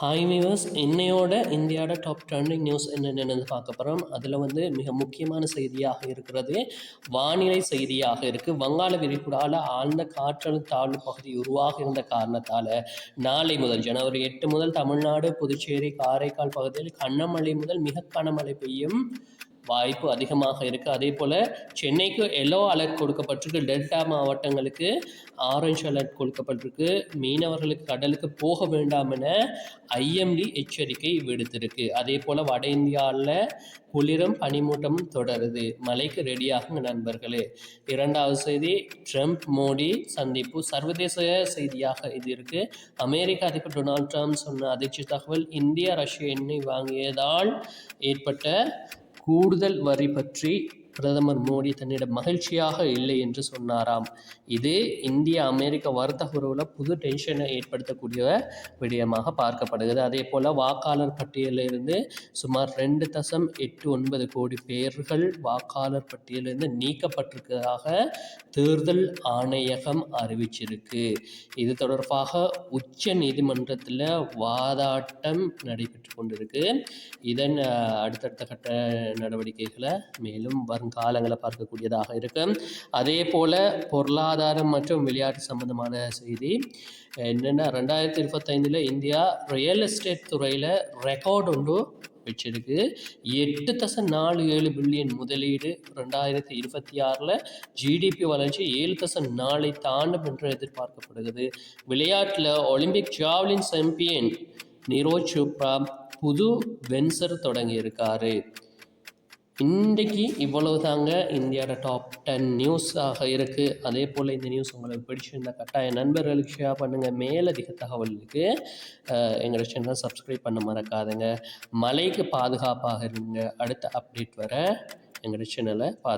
Hi viewers, இன்னையோட இந்தியாவோட top trending news என்னென்னு பார்க்க போகிறோம். அதில் மிக முக்கியமான செய்தியாக இருக்கிறது வானிலை செய்தியாக இருக்குது. வங்காள விரிகுடாவில் ஆழ்ந்த காற்றழுத்த தாழ்வு பகுதி உருவாக இருந்த காரணத்தால் நாளை முதல் ஜனவரி 8 முதல் தமிழ்நாடு, புதுச்சேரி, காரைக்கால் பகுதியில் கனமழை முதல் மிக கனமழை பெய்யும் வாய்ப்பு அதிகமாக இருக்குது. அதே போல் சென்னைக்கு எல்லோ அலர்ட் கொடுக்கப்பட்டிருக்கு. டெல்டா மாவட்டங்களுக்கு ஆரஞ்சு அலர்ட் கொடுக்கப்பட்டிருக்கு. மீனவர்களுக்கு கடலுக்கு போக வேண்டாம் என ஐஎம்டி எச்சரிக்கை விடுத்திருக்கு. அதே போல் வட இந்தியாவில் குளிரும் பனிமூட்டமும் தொடருது. மழைக்கு ரெடியாகுங்க நண்பர்களே. இரண்டாவது செய்தி, ட்ரம்ப் மோடி சந்திப்பு சர்வதேச செய்தியாக இது இருக்குது. அமெரிக்க அதிபர் டொனால்ட் ட்ரம்ப் சொன்ன அதிர்ச்சி தகவல், இந்தியா ரஷ்ய எண்ணெய் வாங்கியதால் ஏற்பட்ட கூடுதல் வரி பற்றி பிரதமர் மோடி தன்னிடம் மகிழ்ச்சியாக இல்லை என்று சொன்னாராம். இது இந்திய அமெரிக்க வர்த்தக உறவில் புது டென்ஷனை ஏற்படுத்தக்கூடிய விடயமாக பார்க்கப்படுகிறது. அதே போல் வாக்காளர் பட்டியலிருந்து சுமார் 2.89 கோடி பேர்கள் வாக்காளர் பட்டியலிருந்து நீக்கப்பட்டிருக்கிறதாக தேர்தல் ஆணையகம் அறிவிச்சிருக்கு. இது தொடர்பாக உச்ச நீதிமன்றத்தில் வாதாட்டம் நடைபெற்று கொண்டிருக்கு. இதன் அடுத்தடுத்த கட்ட நடவடிக்கைகளை மேலும் வருங்காலங்களை பார்க்கக்கூடியதாக இருக்கு. அதே போல் பொருளாதாரம் மற்றும் விளையாட்டு சம்பந்தமான செய்தி என்னென்னா, 2025 இந்தியா ரியல் எஸ்டேட் துறையில் ரெக்கார்டு ஒன்று வச்சிருக்கு. 8.47 பில்லியன் முதலீடு 2026 ஜிடிபி வளர்ச்சி 7.4 தாண்டும் என்று எதிர்பார்க்கப்படுகிறது. விளையாட்டில் Olympic javelin champion Neeraj Chopra புது வென்சர் தொடங்கியிருக்காரு. இன்றைக்கி இவ்வளவு தாங்க இந்தியாவோட டாப் 10 நியூஸாக இருக்குது. அதே போல் இந்த நியூஸ் உங்களுக்கு பிடிச்சிருந்த கட்டாய நண்பர்களுக்கு ஷேர் பண்ணுங்கள். மேலதிக தகவலுக்கு எங்களோட சேனலை சப்ஸ்கிரைப் பண்ண மறக்காதுங்க. மழைக்கு பாதுகாப்பாக இருங்க. அடுத்த அப்டேட் வர எங்களோட சேனலை பார்த்து